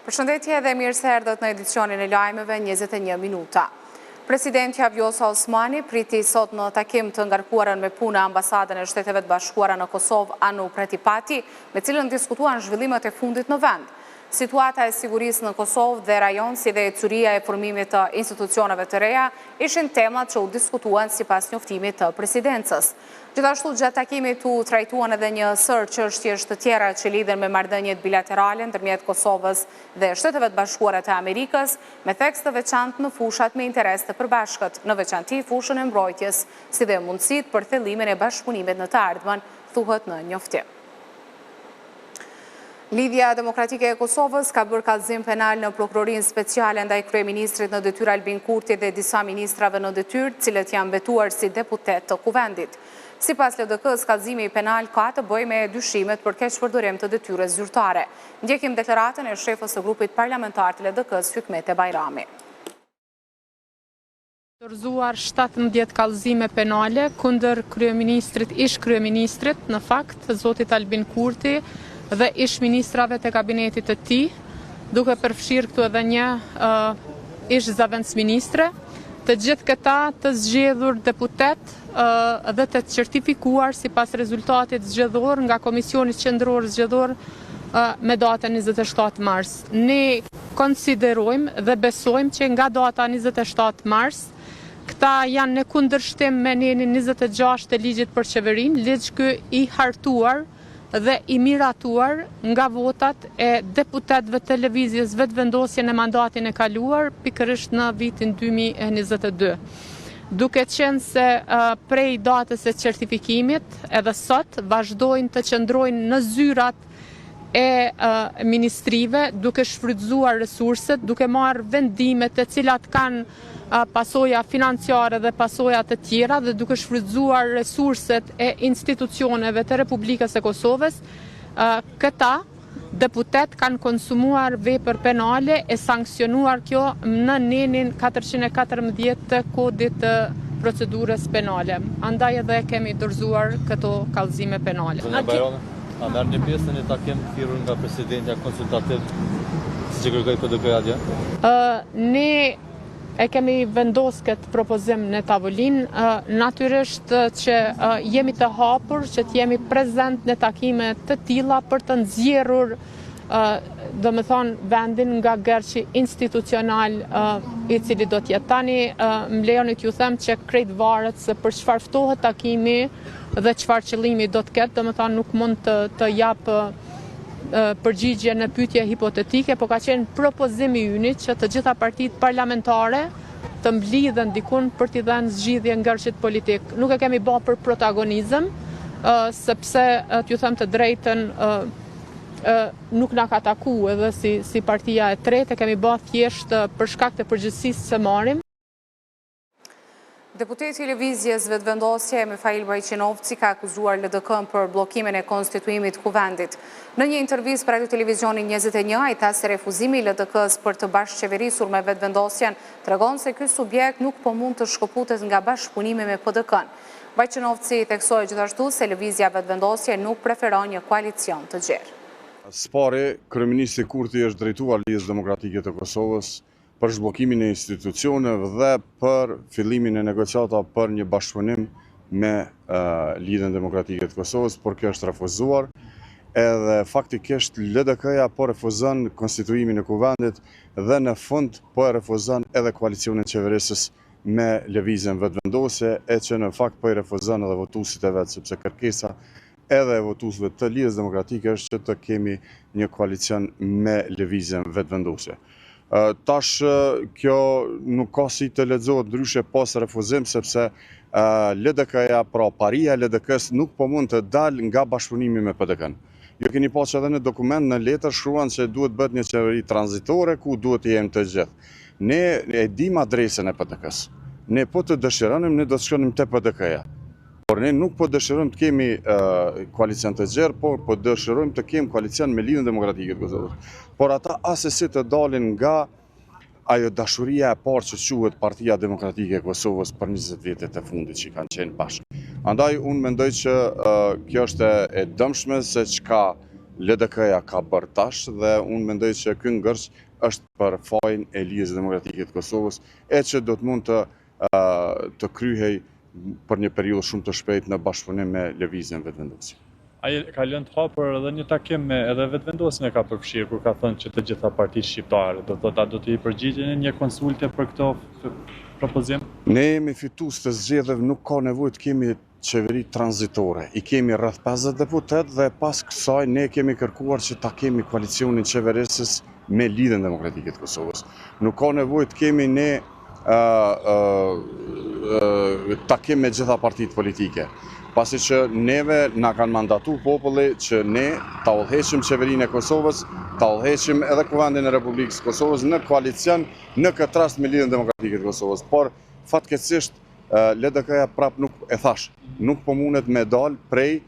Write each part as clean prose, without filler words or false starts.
Përshëndetje dhe mirë se erdhët në edicionin e lajmeve 21 minuta. Presidentja Vjosa Osmani priti sot në takim të ngarkuarën me punë ambasadën e Shteteve të Bashkuara në Kosovë Anu Pratipati, me cilën diskutuan zhvillimet e fundit në vend. Situata e sigurisë në Kosovë dhe rajon si dhe curia e formimit të institucioneve të reja ishin temat që u diskutuan sipas njoftimit të presidencës. Gjithashtu gjatë takimit u trajtuan edhe një sër çështjesh të tjera që lidhen me marrëdhëniet bilaterale ndërmjet Kosovës dhe Shteteve të Bashkuara të Amerikës, me tekst të veçantë në fushat me interes të përbashkët, në veçanti fushën e mbrojtjes, si dhe mundësitë për thellimin e bashkëpunimit në të ardhmen, thuhet në njoftim. Lidhja Demokratike e Kosovës ka bërë kallëzim penal në prokurorinë speciale ndaj kryeministrit në detyrë Albin Kurti dhe disa ministrave në detyrë, cilët janë betuar si deputet të kuvendit. Sipas LDK-s, kallëzimi penal ka të bëjë me dyshimet për keqpërdorim të detyrës zyrtare. Ndjekim deklaratën e shefës së grupit parlamentar të LDK-s, Hykmete Bajrami. Dorëzuar 17 kallëzime penale kundër ish kryeministrit, në fakt, zotit Albin Kurti, dhe ish ministrave të kabinetit të tij, duke përfshirë këtu edhe një ish zavendës ministre, të gjithë këta të zgjedhur deputet dhe të certifikuar sipas rezultatit zgjedhor nga Komisioni Qendror Zgjedhor me datën 27 mars. Ne konsiderojmë dhe besojmë që nga data 27 mars, këta janë në kundërshtim me nenin 26 të ligjit për qeverinë, ligj ky i hartuar dhe i miratuar nga votat e deputetëve të lëvizjes vetëvendosje në mandatin e kaluar pikërisht në vitin 2022. Duke qenë se prej datës e certifikimit edhe sot vazhdojnë të qëndrojnë në zyrat e ministrive duke shfrytzuar resurset, duke marrë vendimet të cilat kanë pasoja financiare dhe pasoja të tjera dhe duke shfrytzuar resurset e institucioneve të Republikës së Kosovës, këta deputet kanë konsumuar vepër penale e sankcionuar kjo në nenin 414 të kodit të procedurës penale. Andaj edhe kemi dorëzuar këto kallëzime penale. A merr një pjesë në një takim thirrur nga presidentja konsultativ, siç e kërkoi PDK-ja atje? Ne e kemi vendosur këtë propozim në tavolinë, natyrisht që jemi të hapur që të jemi prezent në takime të tilla për të nxjerrur vendin nga gërçi institucional i cili do të jetë. Tani më lejoni t'ju them që krejt varet se për çfarë ftohet takimi dhe çfarë qëllimi do të ketë, nuk mund të jap përgjigje në pyetje hipotetike, por ka qenë propozimi ynë që të gjitha partitë parlamentare të mblidhen dikun për t'i dhënë zgjidhje ngërçit politik. Nuk e kemi bërë për protagonizëm, sepse t'ju them të drejtën nuk na ka taku edhe si partia e tretë, kemi bërë thjesht për shkak të përgjegjësisë që marrim. Deputeti i Lëvizjes Vetëvendosje Mifail Bajqinovci ka akuzuar LDK-n për bllokimin e konstituimit të kuvendit. Në një intervistë për Radio Televizionin 21, ai tha se refuzimi i LDK-s për të bashkëqeverisur me vetëvendosjen tregon se ky subjekt nuk po mund të shkëputet nga bashkëpunimi me PDK-n. Bajqinovci theksoi gjithashtu se Lëvizja Vetëvendosje nuk preferon një koalicion të gjerë. Së pari, kryeministri Kurti është drejtuar Lidhjes Demokratike të Kosovës për zhbllokimin e institucioneve dhe për fillimin e negociata për një bashkëpunim me Lidhjen Demokratike të Kosovës, por kjo është refuzuar. Edhe faktikisht LDK-ja po refuzon konstituimin e kuvendit dhe në fund po refuzon edhe koalicionin qeverisës me Lëvizjen Vetëvendosje, e që në fakt po i refuzon edhe votuesit e vet, sepse kërkesa edhe e votuesve të Lidhjes Demokratike është që të kemi një koalicion me Lëvizjen Vetëvendosje. Tash kjo nuk ka si të lexohet ndryshe pas refuzim, sepse LDK-ja, pra paria LDK-s nuk po mund të dalë nga bashkëpunimi me PDK-n. Jo keni pasur edhe në dokument, në letër shkruan se duhet bëhet një qeveri tranzitore ku duhet të jemi të gjithë. Ne e dim adresën e PDK-s. Ne po të dëshironim, ne do të shkonim te PDK-ja. Por ne nuk po dëshirojmë të kemi koalicion të gjerë, por po dëshirojmë të kemi koalicion me Lidhjen Demokratike të Kosovës. Por ata asesi të dalin nga ajo dashuria e parë që quhet Partia Demokratike e Kosovës për 20 vjetet e fundit që kanë qenë bashkë. Andaj unë mendoj që kjo është e dëmshme se çka LDK-ja ka bërë tash dhe unë mendoj që ky ngërç është për fajin e Ligjet Demokratike të Kosovës e që do të mund të kryhej për një periudhë shumë të shpejtë në bashkëpunim me lëvizjen vetëvendosje. Ai ka lënë të hapur edhe një takim me edhe vetëvendosjen e ka përfshirë kur ka thënë që të gjitha partitë shqiptare, do thotë do të i përgjigjen një konsulte për këto propozim? Ne jemi fitues të zgjedhjeve, nuk ka nevojë të kemi qeveri tranzitore. I kemi rreth 50 deputet dhe pas kësaj ne kemi kërkuar që ta kemi koalicionin qeverisës me Lidhjen Demokratike të Kosovës. Nuk ka nevojë të kemi ne takim me gjitha partitë politike. Pasi që neve na kanë mandatu populli që ne ta udhëheqim qeverinë e Kosovës, ta udhëheqim edhe Kuvendin e Republikës së Kosovës në koalicion në këtë rast me Lidhjen Demokratike të Kosovës. Por fatkeqësisht LDK-ja prap nuk po mundet me dal prej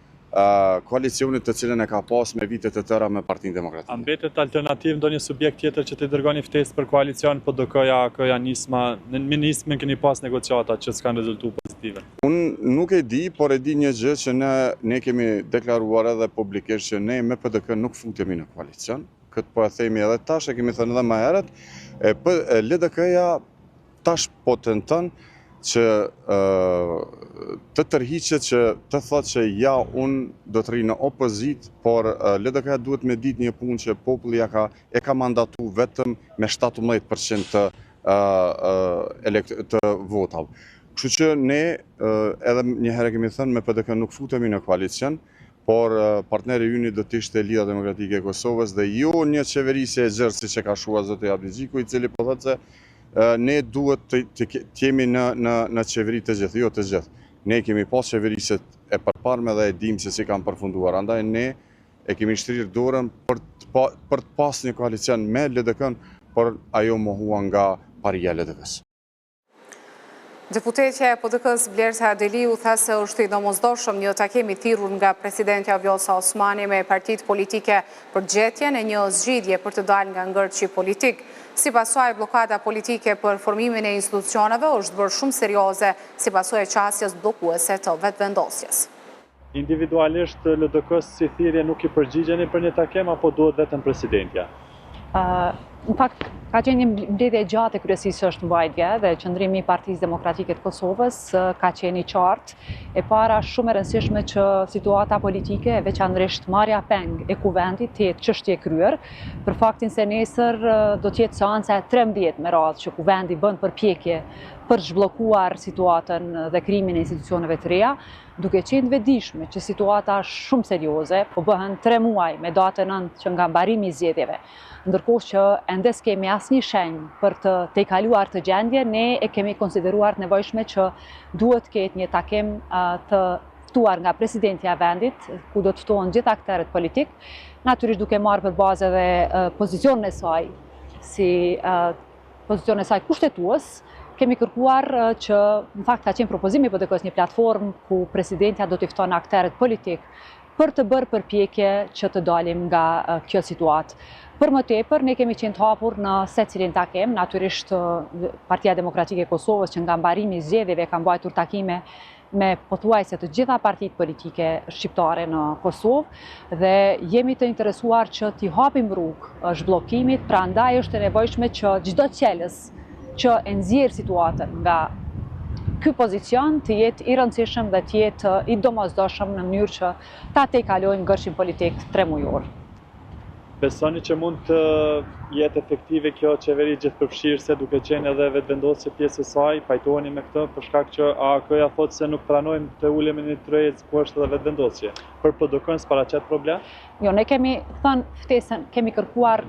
koalicionit të cilën e ka pas me vitet e tëra me Partinë Demokratike. A mbetet alternativë ndonjë subjekt tjetër që të dërgoni ftesë për koalicion, po DK-ja nismë keni pas negociata që s'kan rezultuar pozitive? Unë nuk e di, por e di një gjë që ne kemi deklaruar edhe publikisht që ne me PDK nuk futemi në koalicion. Këtë po e themi edhe tash, e kemi thënë edhe më herët. LDK-ja tash po tenton që të tërhiqet që të thotë që ja unë do të rri në opozit, por LDK-ja duhet me ditë një punë që populli e ka mandatu vetëm me 17% të votave. Kështu që ne edhe një herë kemi thënë me PDK nuk futemi në koalicion, por partneri yni do të ishte Lidhja Demokratike e Kosovës dhe jo një qeverisje e gjerë siç e ka shuar zoti Abdi Xhiku, i cili po thotë se ne duhet të jemi në qeveri të gjithë, jo të gjithë. Ne kemi pas qeveriset e përparme dhe e dim se si kanë përfunduar. Andaj ne e kemi shtrirë dorën për të pas një koalicion me LDK-n, por ajo mohua nga paria LDK-s. Deputetja e PDK-s Blerta Adeliu tha se është i domosdoshëm një takim i thirrur nga presidentja Vjosa Osmani me partitë politike për gjetjen e një zgjidhje për të dalë nga ngërçi politik. Sipas saj, blokada politike për formimin e institucioneve është bërë shumë serioze si pasojë e qasjes bllokuese të vetëvendosjes. Individualisht LDK-s si thirrje nuk i përgjigjeni për një takim apo duhet vetëm presidentja? Në fakt, ka qenë një mbledhje gjatë e kryesisë është mbajtje dhe qëndrimi i Partisë Demokratike të Kosovës ka qenë i qartë. E para shumë e rëndësishme që situata politike, veçanërisht marrja peng e kuvendit të jetë çështje kryer, për faktin se nesër do të jetë seanca e 13 me radhë që kuvendi bën përpjekje për zhbllokuar situatën dhe krimin e institucioneve të reja, duke qenë vetëdijshme që situata është shumë serioze, po bëhen 3 muaj me datën 9 që nga mbarimi i zgjedhjeve. Ndërkohë që ende s'kemi asnjë shenjë për të tejkaluar të gjendje, ne e kemi konsideruar nevojshme që duhet të ketë një takim të ftuar nga presidentja e vendit, ku do të ftohen gjithë aktorët politik, natyrisht duke marrë për bazë edhe pozicionin e saj si pozicionin e saj kushtetues. Kemi kërkuar që, në fakt, ka qenë propozimi për PDK-s një platformë ku presidentja do të fton aktorët politik për të bërë përpjekje që të dalim nga kjo situatë. Për më tepër, ne kemi qenë të hapur në secilin takim, natyrisht Partia Demokratike e Kosovës që nga mbarimi i zgjedhjeve ka mbajtur takime me pothuajse të gjitha partitë politike shqiptare në Kosovë dhe jemi të interesuar që t'i hapim rrugë zhbllokimit, prandaj është e nevojshme që çdo qelës që e nxjerr situatën nga ky pozicion të jetë i rëndësishëm dhe të jetë i domosdoshëm në mënyrë që ta tejkalojmë ngërçin politik 3 mujor. Besoni që mund të jetë efektive kjo qeveri gjithëpërfshirëse duke qenë edhe vetëvendosje pjesë e saj, pajtoheni me këtë për shkak që AKJ-ja thotë se nuk pranojmë të ulemi në tërheqje ku është edhe vetëvendosje. Për PDK-n s'paraqet problem? Jo, ne kemi thënë ftesën, kemi kërkuar,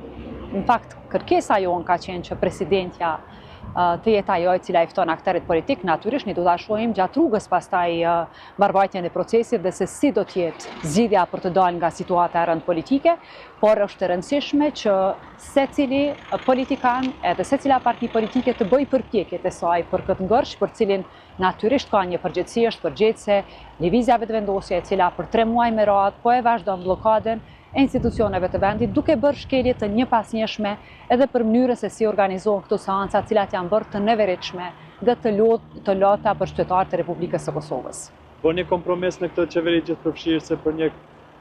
në fakt kërkesa jonë ka qenë që presidentja të jetë ajo e cila i fton aktorët politik, natyrisht ne do ta shohim gjatë rrugës pastaj mbarbajtjen e procesit dhe se si do të jetë zgjidhja për të dalë nga situata e rëndë politike, por është e rëndësishme që secili politikan edhe secila parti politike të bëjë përpjekjet e saj për këtë ngërç, për cilin natyrisht ka një përgjegjësi, është përgjegjëse lëvizja vetëvendosje e cila për 3 muaj me radhë po e vazhdon blokadën e institucioneve të vendit, duke bërë shkelje të njëpasnjëshme edhe për mënyrën se si organizohen këto seanca, të cilat janë bërë të neveritshme dhe të lota për qytetarët e Republikës së Kosovës. Po një kompromis në këtë qeveri gjithëpërfshirëse për një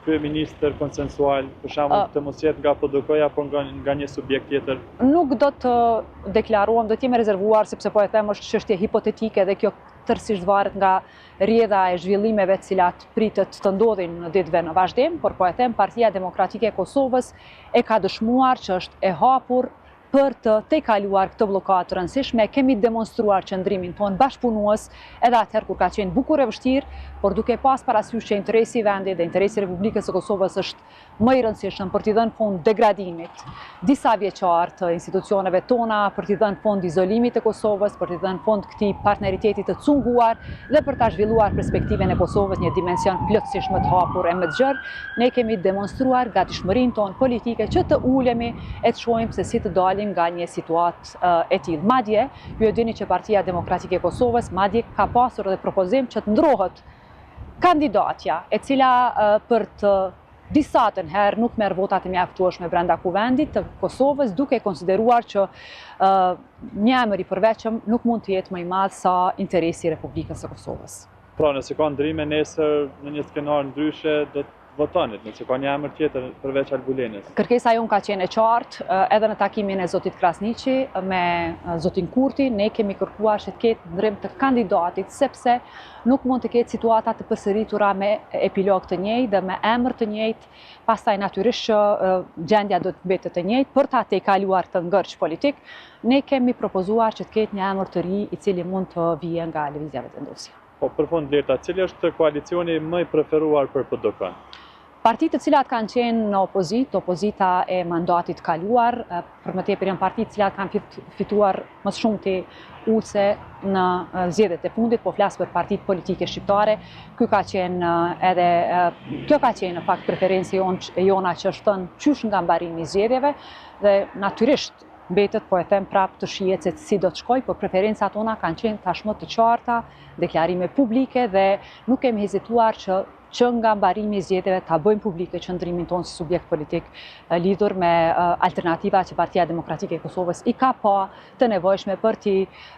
kryeministër konsensual, për shembull të mos jetë nga PDK-ja, por nga një subjekt tjetër? Nuk do të deklaruam, do të jemi rezervuar, sepse po e them është çështje hipotetike dhe kjo tërësisht varet nga rrjedha e zhvillimeve të cilat pritet të ndodhin në ditëve në vazhdim, por po e them Partia Demokratike e Kosovës e ka dëshmuar që është e hapur për të tejkaluar këtë blokadë të rëndësishme. Kemi demonstruar qëndrimin tonë bashkëpunues edhe atëherë kur ka qenë bukur e vështirë, por duke pas parasysh që interesi i vendit dhe interesi i Republikës së Kosovës është më i rëndësishëm për t'i dhënë fund degradimit disa vjeçar të institucioneve tona, për t'i dhënë fund izolimit të Kosovës, për t'i dhënë fund këtij partneriteti të cunguar dhe për ta zhvilluar perspektiven e Kosovës një dimension plotësisht më të hapur e më të gjerë, ne kemi demonstruar gatishmërinë tonë politike që të ulemi e të shohim se si të dalim nga një situatë e tillë. Madje, ju e dini që Partia Demokratike e Kosovës madje ka pasur edhe propozim që të ndrohet kandidatja, e cila për të disatën herë nuk merr votat e mjaftueshme brenda kuvendit të Kosovës, duke konsideruar që një emër i përveçëm nuk mund të jetë më i madh sa interesi i Republikës së Kosovës. Pra, nëse ka ndryme nesër në një skenar ndryshe, do të votonit, nëse ka një emër tjetër përveç Albulenës? Kërkesa jonë ka qenë e qartë, edhe në takimin e zotit Krasniqi me zotin Kurti, ne kemi kërkuar që të ketë ndrim të kandidatit, sepse nuk mund të ketë situata të përsëritura me epilog të njëjtë dhe me emër të njëjtë, pastaj natyrisht që gjendja do të mbetet e njëjtë, për ta tejkaluar të ngërç politik, ne kemi propozuar që të ketë një emër të ri i cili mund të vijë nga lëvizja vetëvendosje. Po për fund Lerta, cili është koalicioni më i preferuar për PDK-n? Partitë të cilat kanë qenë në opozita e mandatit kaluar, për më tepër janë partitë të cilat kanë fituar më shumti ulse në zgjedhjet e fundit, po flas për partitë politike shqiptare. Kjo ka qenë në fakt preferenca jona që është thënë qysh nga mbarimi i zgjedhjeve dhe natyrisht mbetet, po e them prapë, të shihet se si do të shkojë, por preferencat tona kanë qenë tashmë të qarta, deklarime publike dhe nuk kemi hezituar që nga mbarimi i zgjedhjeve ta bëjmë publike qëndrimin tonë si subjekt politik lidhur me alternativa që Partia Demokratike e Kosovës i ka pa të nevojshme për t'i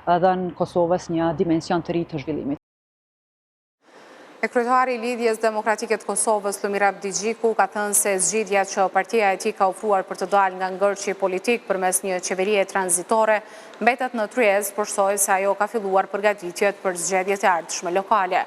dhënë Kosovës një dimension të ri të zhvillimit. Kryetari i Lidhjes Demokratike të Kosovës, Lumir Abdigjiku, ka thënë se zgjidhja që partia e tij ka ofruar për të dalë nga ngërçi politik përmes një qeverie tranzitore mbetet në tryezë, por shtoi se ajo ka filluar përgatitjet për zgjedhjet e ardhshme lokale.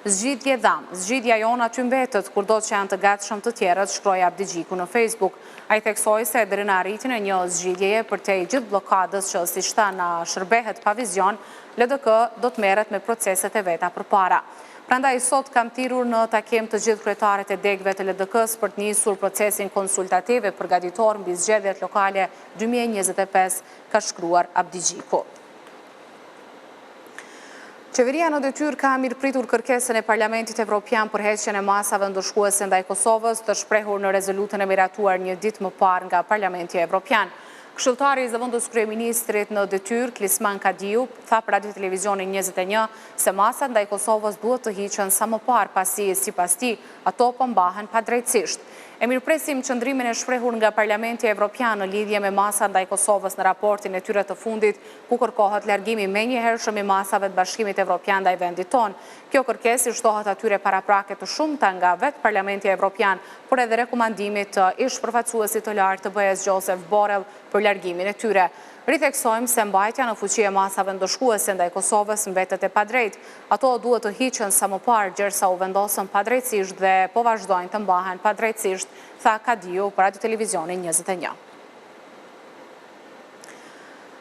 Zgjidhje dhamë, zgjidhja jona aty mbetet, kurdo që janë të gatshëm të tjerët, shkroi Abdigjiku në Facebook. Ai theksoi se deri në arritjen e një zgjidhjeje përtej gjithë blokadës që siç tha na shërbehet pa vizion, LDK do të merret me proceset e veta përpara. Prandaj sot kam thirrur në takim të gjithë kryetarët e degëve të LDK-s për të nisur procesin konsultativ e përgatitor mbi zgjedhjet lokale 2025, ka shkruar Abdigjiku. Qeveria në detyrë ka mirëpritur kërkesën e Parlamentit Evropian për heqjen e masave ndëshkuese ndaj Kosovës, të shprehur në rezolutën e miratuar një ditë më parë nga Parlamenti Evropian. Këshilltari i zëvendës kryeministrit në detyrë, Klisman Kadiu, tha për Radio Televizionin 21 se masat ndaj Kosovës duhet të hiqen sa më parë, pasi sipas tij ato po mbahen padrejtësisht. E mirëpresim qëndrimin e shprehur nga Parlamenti Evropian në lidhje me masat ndaj Kosovës në raportin e tyre të fundit, ku kërkohet largimi menjëhershëm i masave të Bashkimit Evropian ndaj vendit tonë. Kjo kërkesë i shtohet atyre paraprake të shumta nga vetë Parlamenti Evropian, por edhe rekomandimit të ish përfaqësuesit të lartë të BE-s Joseph Borrell për largimin e tyre. Ritheksojmë se mbajtja në fuqi e masave ndëshkuese ndaj Kosovës mbetet e padrejtë. Ato duhet të hiqen sa më parë, gjersa u vendosën padrejtësisht dhe po vazhdojnë të mbahen padrejtësisht, tha Kadiu për Radio Televizionin 21.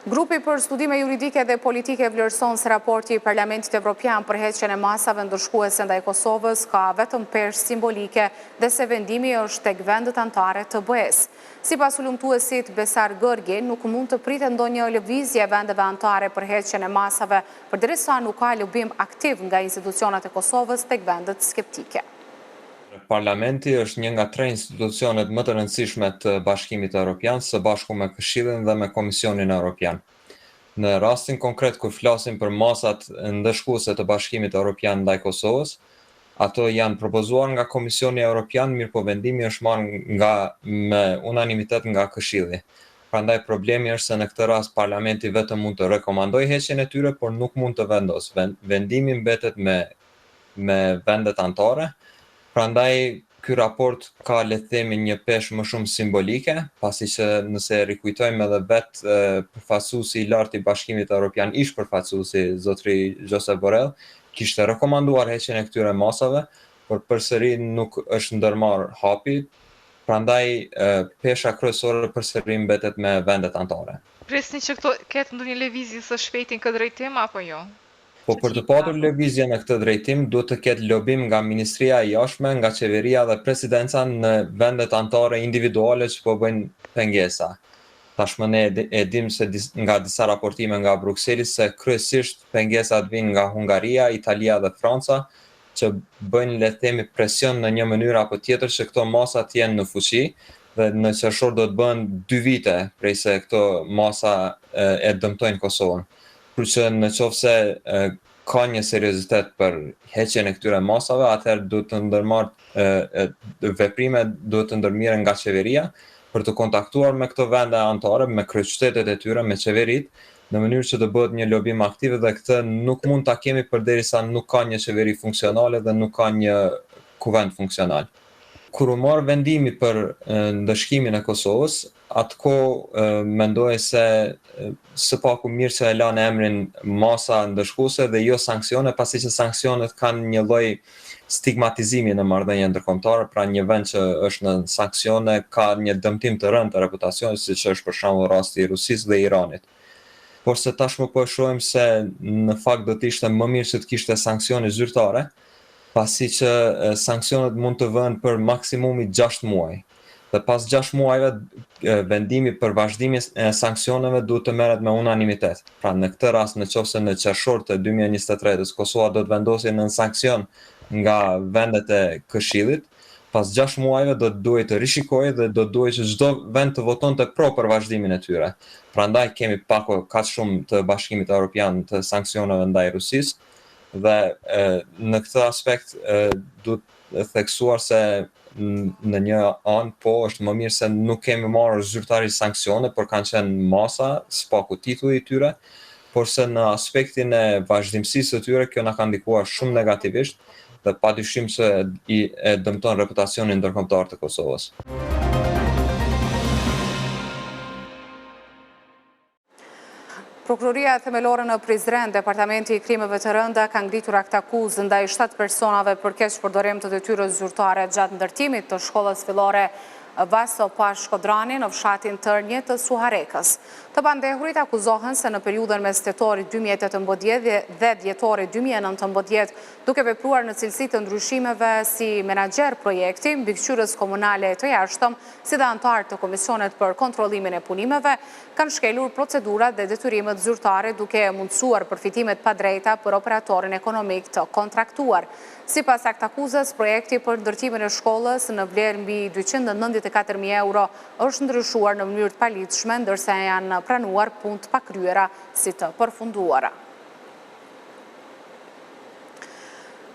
Grupi për studime juridike dhe politike vlerëson se raporti i Parlamentit Evropian për heqjen e masave ndëshkuese ndaj Kosovës ka vetëm peshë simbolike dhe se vendimi është tek vendet anëtare të BE-s. Sipas ulëmtuesit Besar Gërgi, nuk mund të pritet ndonjë lëvizje vendeve anëtare për heqjen e masave, përderisa nuk ka lobim aktiv nga institucionet e Kosovës tek vendet skeptike. Parlamenti është një nga 3 institucionet më të rëndësishme të Bashkimit Evropian, së bashku me Këshillin dhe me Komisionin Evropian. Në rastin konkret kur flasim për masat ndëshkuese të Bashkimit Evropian ndaj Kosovës, ato janë propozuar nga Komisioni Evropian, mirëpo vendimi është marrë me unanimitet nga Këshilli. Prandaj problemi është se në këtë rast Parlamenti vetëm mund të rekomandojë heqjen e tyre, por nuk mund të vendosë. Vendimi mbetet me vendet anëtare. Prandaj ky raport ka le të themi një peshë më shumë simbolike, pasi që nëse rikujtojmë edhe vetë përfaqësuesi i lartë i Bashkimit Evropian, ish përfaqësuesi zotri Josep Borrell, kishte rekomanduar heqjen e këtyre masave, por përsëri nuk është ndërmarrë hapi, prandaj pesha kryesore përsëri mbetet me vendet anëtare. Presni që këto ketë ndonjë lëvizje së shpejti në këtë drejtim apo jo? Po për të patur lëvizje në këtë drejtim, duhet të ketë lobim nga Ministria e Jashtme, nga Qeveria dhe Presidenca në vendet anëtare individuale që po bëjnë pengesa. Tashmë ne e dim se nga disa raportime nga Brukseli se kryesisht pengesat vijnë nga Hungaria, Italia dhe Franca, që bëjnë le të themi presion në një mënyrë apo tjetër që këto masa të jenë në fuqi, dhe në qershor do të bëhen 2 vite prej se këto masa e dëmtojnë Kosovën. Por që në qoftë se ka një seriozitet për heqjen e këtyre masave, atëherë duhet të ndërmarrë veprime duhet të ndërmiren nga qeveria për të kontaktuar me këto vende anëtare, me kryeqytetet e tyre, me qeverit, në mënyrë që të bëhet një lobim aktiv dhe këtë nuk mund ta kemi përderisa nuk ka një qeveri funksionale dhe nuk ka një kuvend funksional. Kur u marr vendimi për ndëshkimin e Kosovës, atëkohë mendoj se së paku mirë që e lanë emrin masa ndëshkuese dhe jo sanksione, pasi që sanksionet kanë një lloj stigmatizimi në marrëdhënie ndërkombëtare, pra një vend që është në sanksione ka një dëmtim të rëndë të reputacionit, siç është për shembull rasti i Rusisë dhe Iranit. Por se tashmë po e shohim se në fakt do të ishte më mirë që të kishte sanksione zyrtare, pasi që sanksionet mund të vënë për maksimumi 6 muaj. Dhe pas 6 muajve, vendimi për vazhdimin e sanksioneve duhet të merret me unanimitet. Pra në këtë rast, nëse në qershor të 2023-s Kosova do të vendosë në sanksion nga vendet e Këshillit, pas 6 muajve do të duhet të rishikojë dhe do të duhet që çdo vend të votonte pro për vazhdimin e tyre. Prandaj kemi kaq shumë të Bashkimit Evropian të sanksioneve ndaj Rusisë. Dhe në këtë aspekt duhet theksuar se në një anë po është më mirë se nuk kemi marrë zyrtarisht sanksione, por kanë qenë masa, s'paku titulli i tyre, por se në aspektin e vazhdimësisë së tyre kjo na ka ndikuar shumë negativisht dhe padyshim se e dëmton reputacionin ndërkombëtar të Kosovës. Prokuroria themelore në Prizren, Departamenti i Krimeve të Rënda, ka ngritur akt akuzë ndaj 7 personave për keq përdorim të detyrës zyrtare gjatë ndërtimit të shkollës fillore Vaso Shkodrani në fshatin Tërnje të Suharekës. Të bandehurit akuzohen se në periudhën mes tetorit 2018 dhe dhjetorit 2019, duke vepruar në cilësi të ndryshimeve si menaxher projekti, mbikëqyrës komunale të jashtëm, si dhe antar të komisionet për kontrollimin e punimeve, kanë shkelur procedurat dhe detyrimet zyrtare duke mundësuar përfitimet pa drejta për operatorin ekonomik të kontraktuar. Sipas akt akuzës, projekti për ndërtimin e shkollës në vlerë mbi 294.000 euro është ndryshuar në mënyrë të paligjshme, ndërsa janë pranuar punë të pakryera si të përfunduara.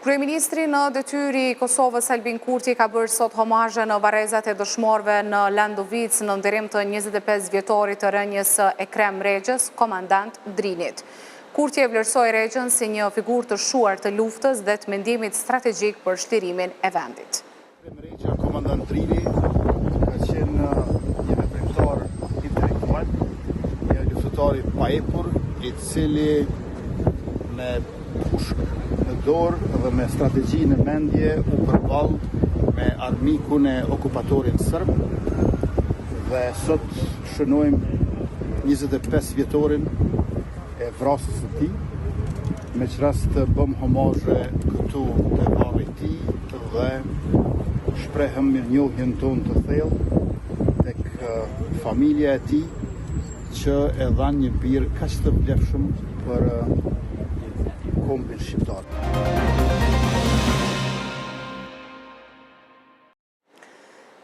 Kryeministri në detyri i Kosovës Albin Kurti ka bërë sot homazhe në varrezat e dëshmorëve në Landovic në nderim të 25 vjetorit të rënjes së Ekrem Regjës, komandant Drinit. Kurti e vlerësoi Regjën si një figurë të shuar të luftës dhe të mendimit strategjik për shtirimin e vendit. Ekrem Regja, komandant Drini, ka qenë një veprimtar intelektual, një luftëtar i paepur, i cili me pushk në dorë dhe me strategji në mendje u përball me armikun e okupatorin serb dhe sot shënojmë 25 vjetorin e vrasjes së tij, me që rast të bëm homazhe këtu te valli i tij dhe shprehem mirënjohjen tonë të thellë tek familja e tij që e dhan një birë kaq të vlefshëm për kombin shqiptar.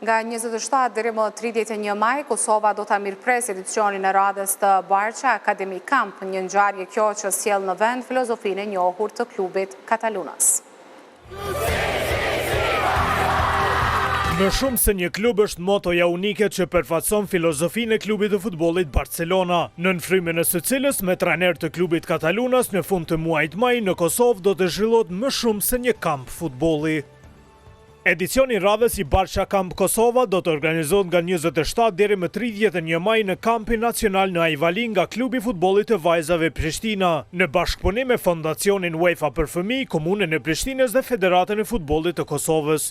Nga 27 deri më 31 maj, Kosova do ta mirëpres edicionin e radhës të Barça Academy Camp, një ngjarje kjo që sjell në vend filozofinë e njohur të klubit Katalunas. Më shumë se një klub është motoja unike që përfaqëson filozofinë e klubit të futbollit Barcelona, nën frymën e së cilës me trajner të klubit Katalunas në fund të muajit maj në Kosovë do të zhvillohet më shumë se një kamp futbolli. Edicioni radhës i Barça Kamp Kosova do të organizohet nga 27 deri më 31 maj në kampin nacional në Ajvali nga klubi futbollit të vajzave Prishtina, në bashkëpunim me Fondacionin UEFA për fëmijë, Komunën e Prishtinës dhe Federatën e Futbollit të Kosovës.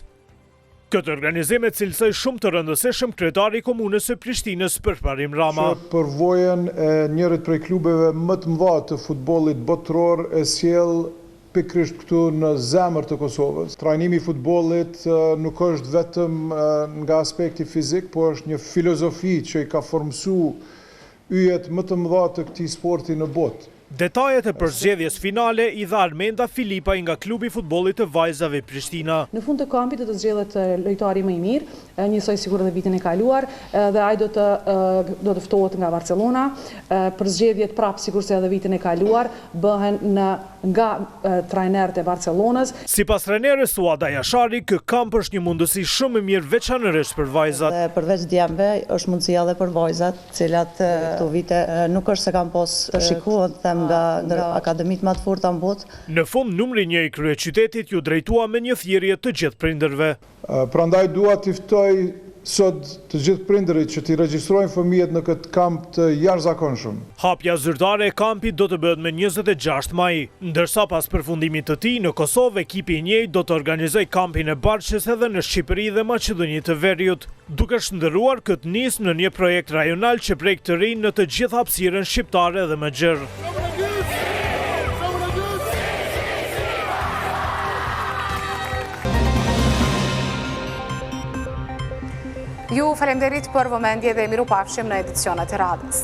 Këtë organizim e cilësoi shumë të rëndësishëm kryetari i Komunës së Prishtinës Përparim Rama. Përvojën e njërit prej klubeve më të mëdha të futbollit botëror e sjell pikërisht këtu në zemër të Kosovës. Trajnimi i futbollit nuk është vetëm nga aspekti fizik, por është një filozofi që i ka formsuar yjet më të mëdha të këtij sporti në botë. Detajet e përzgjedhjes finale i dha Armenda Filipaj nga klubi futbollit të vajzave Prishtina. Në fund të kampit do të zgjedhet lojtari më i mirë, njësoj sigur dhe vitin e kaluar, dhe ai do të ftohet nga Barcelona. Përzgjedhjet prapë sikur se edhe vitin e kaluar bëhen nga trajnerët e Barcelonës. Sipas trajneres Suada Jashari, ky kamp është një mundësi shumë e mirë veçanërisht për vajzat. Dhe përveç djemve është mundësia edhe për vajzat, cilat këto vite nuk është se kanë pas të shikuar nga akademit më të forta në botë. Në fund, numri 1 i kryeqytetit ju drejtua me një thirrje të gjithë prindërve. Prandaj dua t'i ftoj sot të gjithë prindërit që t'i regjistrojnë fëmijët në këtë kamp të jashtëzakonshëm. Hapja zyrtare e kampit do të bëhet me 26 maj, ndërsa pas përfundimit të tij në Kosovë ekipi i njëjtë do të organizojë kampin e Barçës edhe në Shqipëri dhe Maqedoni të Veriut, duke shndërruar këtë nismë në një projekt rajonal që prek të rinj në të gjithë hapësirën shqiptare dhe më gjerë. Ju falenderit për vëmendje dhe mirupafshim në edicionet e radhës.